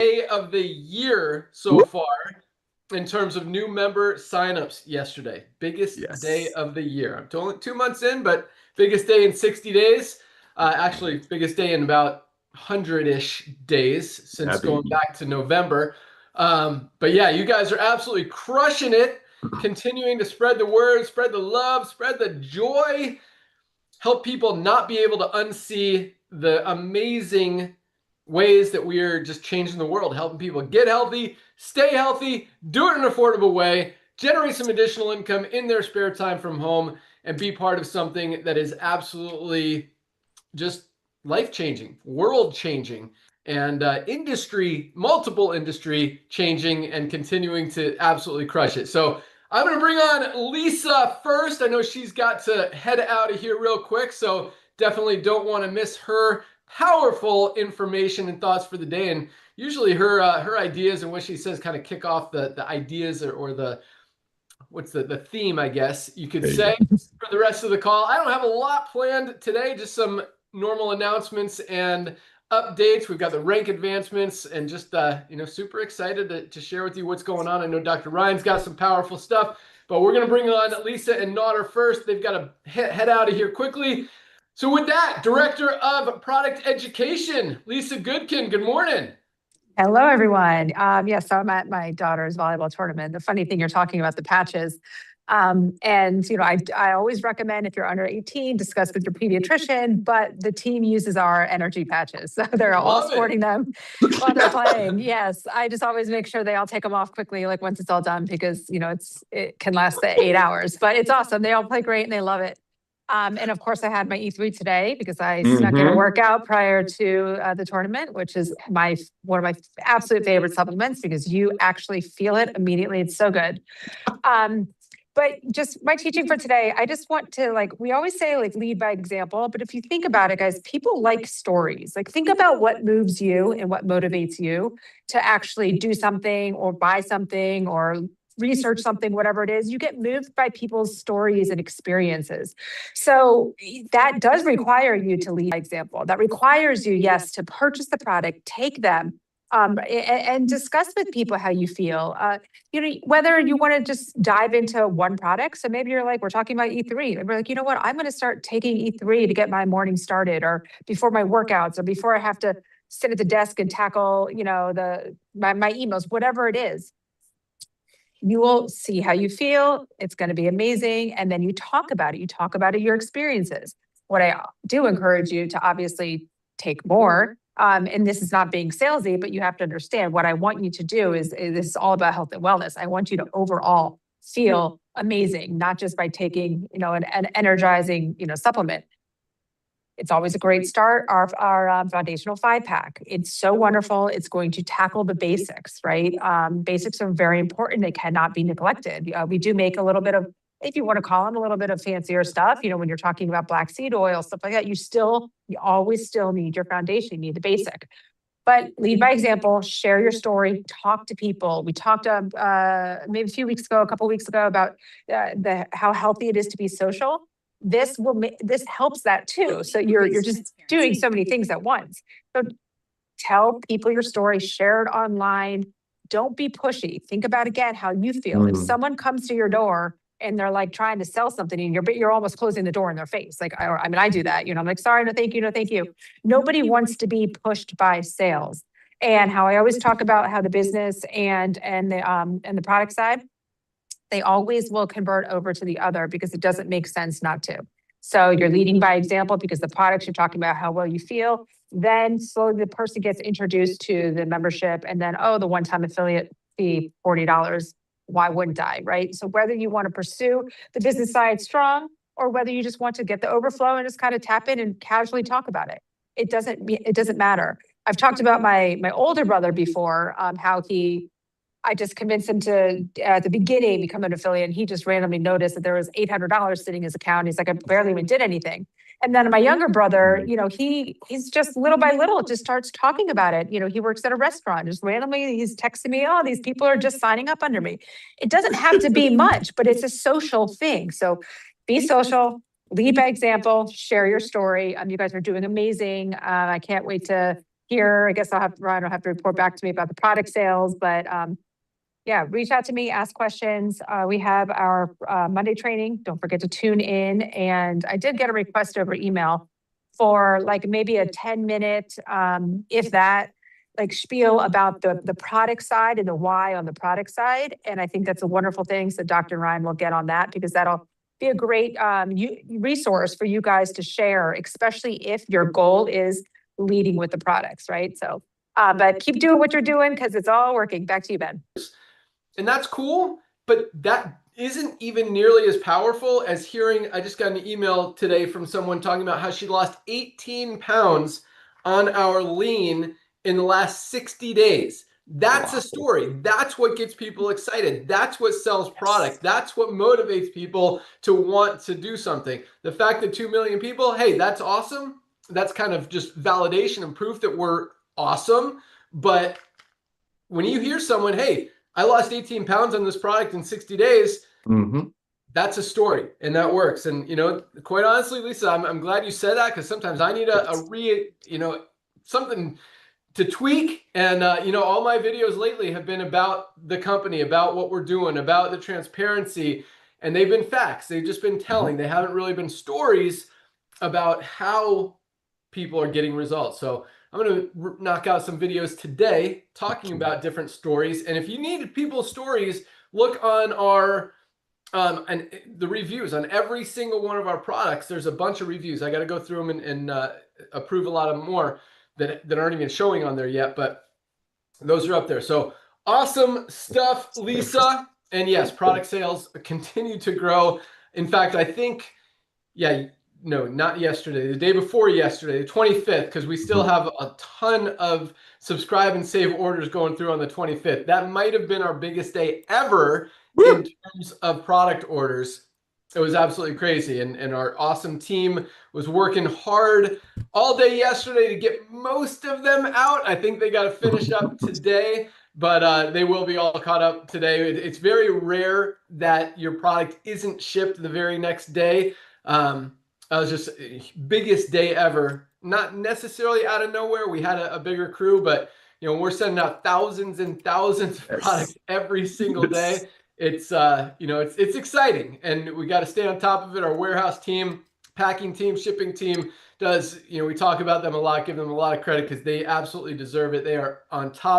day of the year so far in terms of new member signups yesterday. Biggest day of the year. I'm only 2 months in, but biggest day in 60 days. Actually, biggest day in about 100-ish days since going back to November. But yeah, you guys are absolutely crushing it, continuing to spread the word, spread the love, spread the joy, help people not be able to unsee the amazing ways that we are just changing the world, helping people get healthy, stay healthy, do it in an affordable way, generate some additional income in their spare time from home, and be part of something that is absolutely just life-changing, world-changing, and multiple industry changing and continuing to absolutely crush it. So I'm going to bring on Lisa first. I know she's got to head out of here real quick, so definitely don't want to miss her powerful information and thoughts for the day. And usually her ideas and what she says kind of kick off the ideas or the what's the theme, I guess you could say, for the rest of the call. I don't have a lot planned today, just some normal announcements and updates. We've got the rank advancements and just super excited to share with you what's going on. I know Dr. Ryan's got some powerful stuff, but we're going to bring on Lisa and Naughter first. They've got to head out of here quickly. So with that, Director of Product Education, Lisa Goodkin, good morning. Hello, everyone. Yes, so I'm at my daughter's volleyball tournament. The funny thing, you're talking about the patches. I always recommend, if you're under 18, discuss with your pediatrician, but the team uses our energy patches. So they're all sporting them while they're playing. Yes, I just always make sure they all take them off quickly, like once it's all done, because, it can last 8 hours, but it's awesome. They all play great and they love it. And of course, I had my E3 today because I snuck in a workout prior to the tournament, which is one of my absolute favorite supplements because you actually feel it immediately. It's so good. But just my teaching for today, I just want to we always say lead by example. But if you think about it, guys, people like stories. Think about what moves you and what motivates you to actually do something or buy something or research something, whatever it is. You get moved by people's stories and experiences. So that does require you to lead by example. That requires you, yes, to purchase the product, take them, and discuss with people how you feel. Whether you want to just dive into one product. So maybe you're we're talking about E3. And we're like, you know what? I'm going to start taking E3 to get my morning started, or before my workouts, or before I have to sit at the desk and tackle, my emails, whatever it is. You will see how you feel. It's going to be amazing. And then you talk about it. You talk about your experiences. What I do encourage you to obviously take more. And this is not being salesy, but you have to understand what I want you to do is this is all about health and wellness. I want you to overall feel amazing, not just by taking, an energizing, supplement. It's always a great start. Our foundational 5-pack. It's so wonderful. It's going to tackle the basics, right? Basics are very important. They cannot be neglected. We do make a little bit of, if you want to call them, a little bit of fancier stuff. When you're talking about black seed oil, stuff like that, you always still need your foundation. You need the basic. But lead by example, share your story, talk to people. We talked maybe a couple weeks ago about how healthy it is to be social. This helps that too. So you're just doing so many things at once. So tell people your story, share it online. Don't be pushy. Think about again how you feel. If someone comes to your door and they're trying to sell something and you're almost closing the door in their face. I do that. I'm like, sorry, no, thank you, no, thank you. Nobody wants to be pushed by sales. And how I always talk about how the business and the product side, they always will convert over to the other because it doesn't make sense not to. So you're leading by example because the products, you're talking about how well you feel. Then slowly the person gets introduced to the membership, and then, the one-time affiliate fee, $40. Why wouldn't I, right? So whether you want to pursue the business side strong or whether you just want to get the overflow and just kind of tap in and casually talk about it, it doesn't matter. I've talked about my older brother before, how I just convinced him to, at the beginning, become an affiliate. And he just randomly noticed that there was $800 sitting in his account. He's like, I barely even did anything. And then my younger brother, he's just little by little just starts talking about it. He works at a restaurant. Just randomly, he's texting me, oh, these people are just signing up under me. It doesn't have to be much, but it's a social thing. So be social, lead by example, share your story. You guys are doing amazing. I can't wait to here. I guess Ryan will have to report back to me about the product sales, but yeah, reach out to me, ask questions. We have our Monday training. Don't forget to tune in. And I did get a request over email for like maybe a 10-minute, if that, like spiel about the product side and the why on the product side. And I think that's a wonderful thing. So Dr. Ryan will get on that because that'll be a great resource for you guys to share, especially if your goal is leading with the products, right? So, but keep doing what you're doing because it's all working. Back to you, Ben. And that's cool, but that isn't even nearly as powerful as hearing, I just got an email today from someone talking about how she lost 18 pounds on our lean in the last 60 days. That's a story. That's what gets people excited. That's what sells product. That's what motivates people to want to do something. The fact that 2 million people, hey, that's awesome. That's kind of just validation and proof that we're awesome. But when you hear someone, hey, I lost 18 pounds on this product in 60 days, that's a story and that works. And, you know, quite honestly, Lisa, I'm glad you said that because sometimes I need something to tweak. And, you know, all my videos lately have been about the company, about what we're doing, about the transparency, and they've been facts. They've just been telling. They haven't really been stories about how people are getting results. So I'm going to knock out some videos today talking about different stories. And if you need people's stories, look on our and the reviews on every single one of our products. There's a bunch of reviews. I got to go through them and approve a lot of more that aren't even showing on there yet, but those are up there. So awesome stuff, Lisa. And yes, product sales continue to grow. In fact, I think, no, not yesterday, the day before yesterday, the 25th, because we still have a ton of subscribe and save orders going through on the 25th. That might have been our biggest day ever in terms of product orders. It was absolutely crazy. And our awesome team was working hard all day yesterday to get most of them out. I think they got to finish up today, but they will be all caught up today. It's very rare that your product isn't shipped the very next day. I was just biggest day ever, not necessarily out of nowhere. We had a bigger crew, but you know, we're sending out thousands and thousands of products every single day. It's, you know, it's exciting and we got to stay on top of it. Our warehouse team, packing team, shipping team does, you know, we talk about them a lot, give them a lot of credit because they absolutely deserve it. They are on top